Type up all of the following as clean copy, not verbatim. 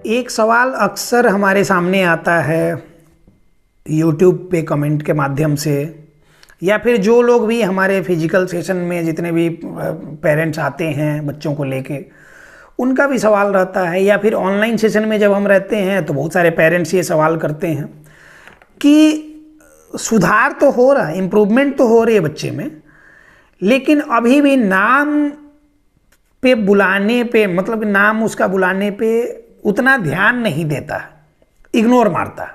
एक सवाल अक्सर हमारे सामने आता है यूट्यूब पे कमेंट के माध्यम से, या फिर जो लोग भी हमारे फिजिकल सेशन में जितने भी पेरेंट्स आते हैं बच्चों को लेके, उनका भी सवाल रहता है, या फिर ऑनलाइन सेशन में जब हम रहते हैं तो बहुत सारे पेरेंट्स ये सवाल करते हैं कि सुधार तो हो रहा है, इम्प्रूवमेंट तो हो रही है बच्चे में, लेकिन अभी भी नाम पे बुलाने पे, मतलब नाम उसका बुलाने पे उतना ध्यान नहीं देता, इग्नोर मारता।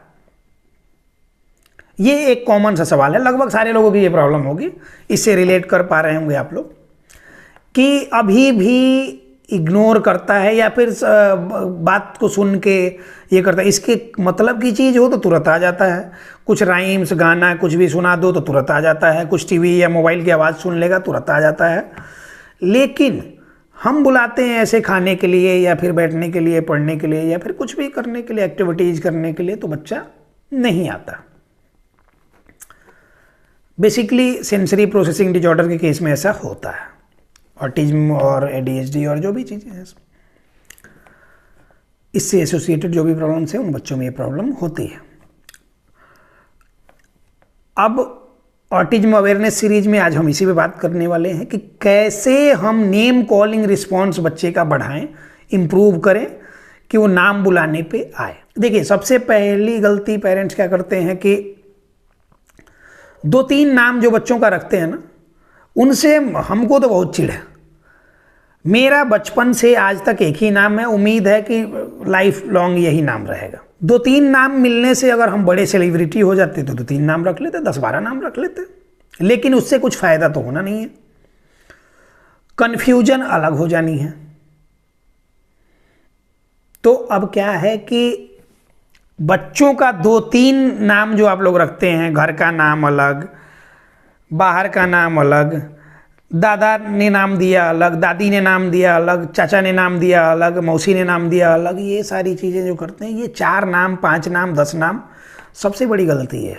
ये एक कॉमन सा सवाल है, लगभग सारे लोगों की ये प्रॉब्लम होगी, इससे रिलेट कर पा रहे होंगे आप लोग कि अभी भी इग्नोर करता है, या फिर बात को सुन के ये करता है। इसके मतलब की चीज़ हो तो तुरंत आ जाता है, कुछ राइम्स गाना कुछ भी सुना दो तो तुरंत आ जाता है, कुछ टीवी या मोबाइल की आवाज़ सुन लेगा तुरंत आ जाता है। लेकिन हम बुलाते हैं ऐसे खाने के लिए, या फिर बैठने के लिए, पढ़ने के लिए, या फिर कुछ भी करने के लिए, एक्टिविटीज़ करने के लिए, तो बच्चा नहीं आता। बेसिकली सेंसरी प्रोसेसिंग डिसऑर्डर के केस में ऐसा होता है, ऑटिज्म और ADHD और जो भी चीज़ें हैं इससे एसोसिएटेड जो भी प्रॉब्लम्स हैं उन बच्चों में ये प्रॉब्लम होती है। अब ऑटिज्म अवेयरनेस सीरीज में आज हम इसी पे बात करने वाले हैं कि कैसे हम नेम कॉलिंग रिस्पॉन्स बच्चे का बढ़ाएं, इम्प्रूव करें कि वो नाम बुलाने पे आए। देखिए, सबसे पहली गलती पेरेंट्स क्या करते हैं कि 2-3 नाम जो बच्चों का रखते हैं ना, उनसे हमको तो बहुत चिढ़ है। मेरा बचपन से आज तक एक ही नाम है, उम्मीद है कि लाइफ लॉन्ग यही नाम रहेगा। 2-3 नाम मिलने से अगर हम बड़े सेलिब्रिटी हो जाते तो 2-3 नाम रख लेते, 10-12 नाम रख लेते, लेकिन उससे कुछ फायदा तो होना नहीं है, कन्फ्यूजन अलग हो जानी है। तो अब क्या है कि बच्चों का 2-3 नाम जो आप लोग रखते हैं, घर का नाम अलग, बाहर का नाम अलग, दादा ने नाम दिया अलग, दादी ने नाम दिया अलग, चाचा ने नाम दिया अलग, मौसी ने नाम दिया अलग, ये सारी चीज़ें जो करते हैं, ये 4 नाम, 5 नाम, 10 नाम, सबसे बड़ी गलती है,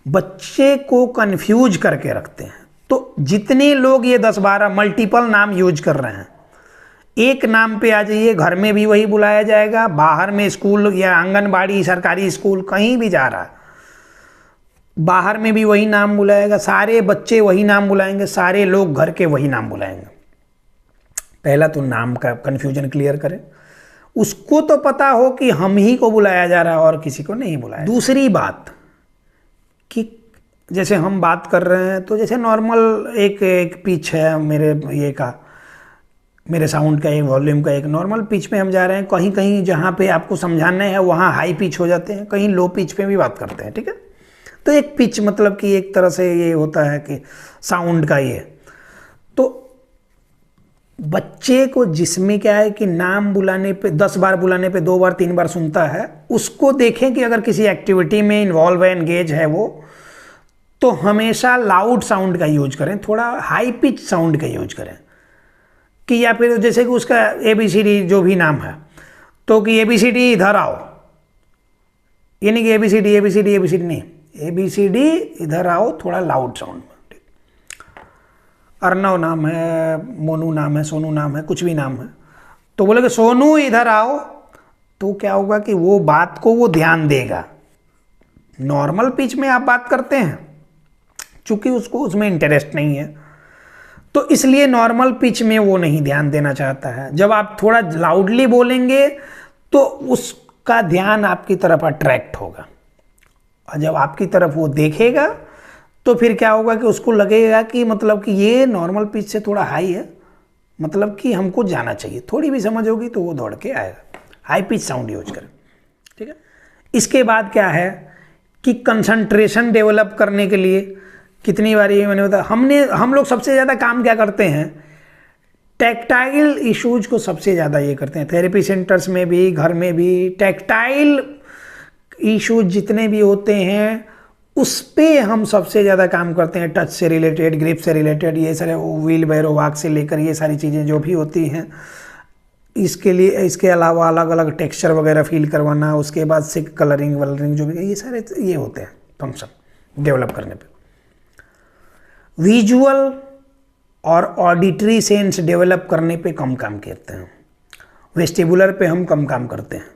बच्चे को कंफ्यूज करके रखते हैं। तो जितने लोग ये 10-12 मल्टीपल नाम यूज कर रहे हैं, एक नाम पे आ जाइए, घर में भी वही बुलाया जाएगा, बाहर में स्कूल या आंगनबाड़ी, सरकारी स्कूल, कहीं भी जा रहा है, बाहर में भी वही नाम बुलाएगा, सारे बच्चे वही नाम बुलाएंगे, सारे लोग घर के वही नाम बुलाएंगे। पहला तो नाम का कन्फ्यूजन क्लियर करें, उसको तो पता हो कि हम ही को बुलाया जा रहा है और किसी को नहीं बुलाया। दूसरी बात कि जैसे हम बात कर रहे हैं तो जैसे नॉर्मल एक पिच है मेरे साउंड का, एक वॉल्यूम का, एक नॉर्मल पिच में हम जा रहे हैं, कहीं कहीं जहाँ पे आपको समझाना है वहाँ हाई पिच हो जाते हैं, कहीं लो पिच पे भी बात करते हैं, ठीक है। तो एक पिच मतलब कि एक तरह से ये होता है कि साउंड का ये। तो बच्चे को जिसमें क्या है कि नाम बुलाने पे 10 बार बुलाने पे 2 बार 3 बार सुनता है, उसको देखें कि अगर किसी एक्टिविटी में इन्वॉल्व है, एंगेज है वो, तो हमेशा लाउड साउंड का यूज करें, थोड़ा हाई पिच साउंड का यूज करें। कि या फिर जैसे कि उसका ABCD जो भी नाम है, तो कि ABCD इधर आओ, यानी कि ABCD नहीं, ABCD इधर आओ, थोड़ा लाउड साउंड में। अर्नव नाम है, मोनू नाम है, सोनू नाम है, कुछ भी नाम है, तो बोले कि सोनू इधर आओ, तो क्या होगा कि वो बात को वो ध्यान देगा। नॉर्मल पिच में आप बात करते हैं, चूंकि उसको उसमें इंटरेस्ट नहीं है, तो इसलिए नॉर्मल पिच में वो नहीं ध्यान देना चाहता है। जब आप थोड़ा लाउडली बोलेंगे तो उसका ध्यान आपकी तरफ अट्रैक्ट होगा, और जब आपकी तरफ वो देखेगा तो फिर क्या होगा कि उसको लगेगा कि मतलब कि ये नॉर्मल पिच से थोड़ा हाई है, मतलब कि हमको जाना चाहिए। थोड़ी भी समझ होगी तो वो दौड़ के आएगा। हाई पिच साउंड यूज करें, ठीक है। इसके बाद क्या है कि कंसंट्रेशन डेवलप करने के लिए कितनी बार ये मैंने बताया, हम लोग सबसे ज़्यादा काम क्या करते हैं, टैक्टाइल इश्यूज को सबसे ज़्यादा ये करते हैं। थेरेपी सेंटर्स में भी, घर में भी, टैक्टाइल इश्यूज जितने भी होते हैं उस पे हम सबसे ज़्यादा काम करते हैं। टच से रिलेटेड, ग्रिप से रिलेटेड, ये सारे व्हील बैरो वॉक से लेकर ये सारी चीज़ें जो भी होती हैं, इसके लिए, इसके अलावा अलग अलग टेक्सचर वगैरह फील करवाना, उसके बाद से कलरिंग वलरिंग जो भी, ये सारे ये होते हैं फंक्शन डेवलप करने पे। विजुअल और ऑडिटरी सेंस डेवलप करने पे कम काम करते हैं, वेस्टिबुलर पे हम कम काम करते हैं।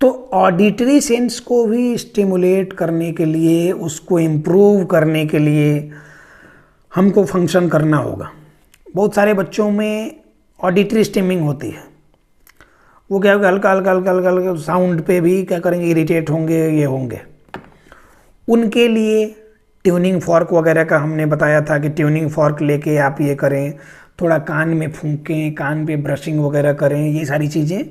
तो ऑडिटरी सेंस को भी स्टिमुलेट करने के लिए, उसको इम्प्रूव करने के लिए हमको फंक्शन करना होगा। बहुत सारे बच्चों में ऑडिटरी स्टिमिंग होती है, वो क्या होगा, हल्का हल्का हल्का हल्का हल्का साउंड पे भी क्या करेंगे, इरिटेट होंगे, ये होंगे। उनके लिए ट्यूनिंग फॉर्क वगैरह का हमने बताया था कि ट्यूनिंग फॉर्क लेके आप ये करें, थोड़ा कान में फूंकें, कान पे ब्रशिंग वगैरह करें। ये सारी चीज़ें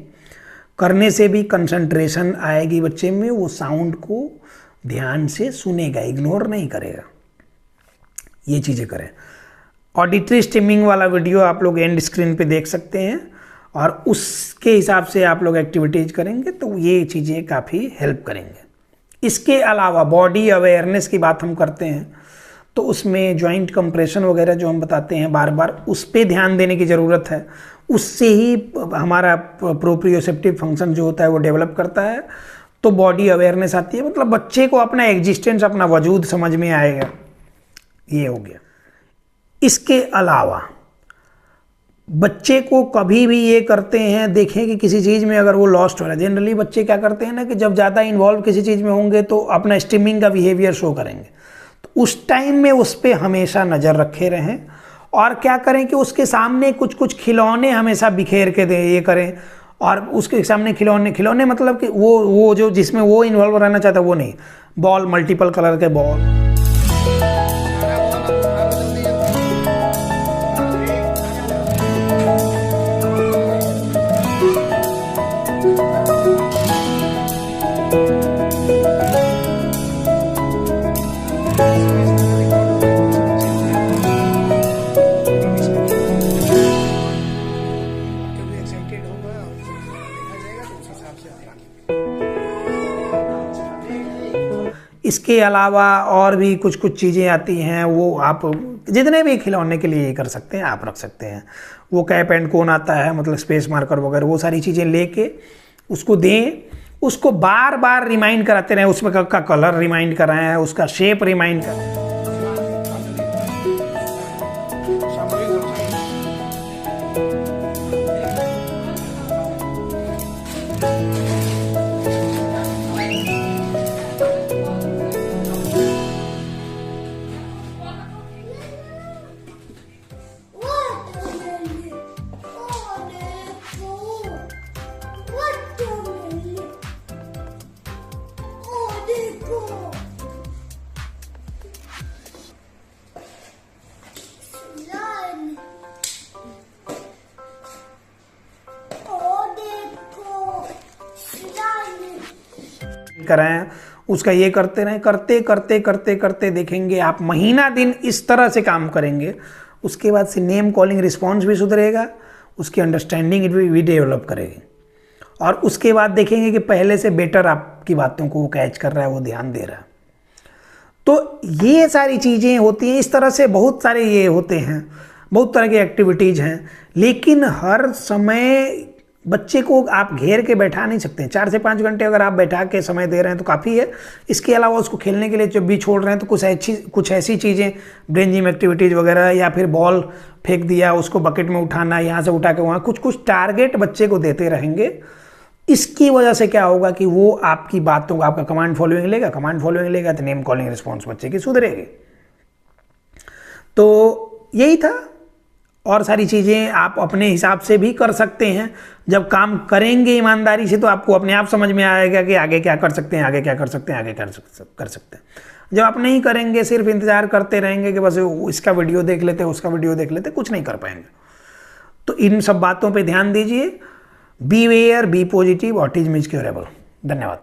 करने से भी कंसंट्रेशन आएगी बच्चे में, वो साउंड को ध्यान से सुनेगा, इग्नोर नहीं करेगा। ये चीज़ें करें। ऑडिटरी स्टिमिंग वाला वीडियो आप लोग एंड स्क्रीन पे देख सकते हैं, और उसके हिसाब से आप लोग एक्टिविटीज करेंगे तो ये चीज़ें काफ़ी हेल्प करेंगे। इसके अलावा बॉडी अवेयरनेस की बात हम करते हैं तो उसमें जॉइंट कंप्रेशन वगैरह जो हम बताते हैं बार बार, उस पर ध्यान देने की ज़रूरत है। उससे ही हमारा प्रोप्रियोसेप्टिव फंक्शन जो होता है वो डेवलप करता है, तो बॉडी अवेयरनेस आती है, मतलब बच्चे को अपना एग्जिस्टेंस, अपना वजूद समझ में आएगा। ये हो गया। इसके अलावा बच्चे को कभी भी ये करते हैं, देखें कि किसी चीज़ में अगर वो लॉस्ट हो रहा है, जनरली बच्चे क्या करते हैं ना कि जब ज़्यादा इन्वॉल्व किसी चीज़ में होंगे तो अपना स्टिमिंग का बिहेवियर शो करेंगे, तो उस टाइम में उस पर हमेशा नज़र रखे रहें, और क्या करें कि उसके सामने कुछ कुछ खिलौने हमेशा बिखेर के दें, ये करें। और उसके सामने खिलौने मतलब कि वो जो जिसमें वो इन्वॉल्व रहना चाहता है वो नहीं, बॉल, मल्टीपल कलर के बॉल। इसके अलावा और भी कुछ कुछ चीज़ें आती हैं, वो आप जितने भी खिलौने के लिए ये कर सकते हैं, आप रख सकते हैं। वो कैप एंड कोन आता है, मतलब स्पेस मार्कर वगैरह, वो सारी चीज़ें लेके उसको दें, उसको बार बार रिमाइंड कराते रहें, उसमें का कलर रिमाइंड कराएं, उसका शेप रिमाइंड कराएं। कराएं, उसका ये करते रहें, करते करते करते करते देखेंगे आप महीना दिन इस तरह से काम करेंगे, उसके बाद से नेम कॉलिंग रिस्पॉन्स भी सुधरेगा, उसकी अंडरस्टैंडिंग भी डेवलप करेगी, और उसके बाद देखेंगे कि पहले से बेटर आपकी बातों को वो कैच कर रहा है, वो ध्यान दे रहा है। तो ये सारी चीज़ें होती हैं। इस तरह से बहुत सारे ये होते हैं, बहुत तरह की एक्टिविटीज़ हैं, लेकिन हर समय बच्चे को आप घेर के बैठा नहीं सकते। 4 से 5 घंटे अगर आप बैठा के समय दे रहे हैं तो काफ़ी है। इसके अलावा उसको खेलने के लिए जब भी छोड़ रहे हैं तो कुछ ऐसी चीज़ें, ब्रेन जिम एक्टिविटीज़ वगैरह, या फिर बॉल फेंक दिया, उसको बकेट में उठाना, यहाँ से उठा के वहाँ, कुछ टारगेट बच्चे को देते रहेंगे। इसकी वजह से क्या होगा कि वो आपकी बातों को, आपका कमांड फॉलोइंग लेगा तो नेम कॉलिंग रिस्पॉन्स बच्चे की सुधरेगी। तो यही था, और सारी चीज़ें आप अपने हिसाब से भी कर सकते हैं। जब काम करेंगे ईमानदारी से तो आपको अपने आप समझ में आएगा कि आगे क्या कर सकते हैं, आगे क्या कर सकते हैं, आगे क्या कर सकते हैं। जब आप नहीं करेंगे, सिर्फ इंतज़ार करते रहेंगे कि बस इसका वीडियो देख लेते, उसका वीडियो देख लेते, कुछ नहीं कर पाएंगे। तो इन सब बातों पे ध्यान दीजिए। Beware, be positive, autism is curable. धन्यवाद।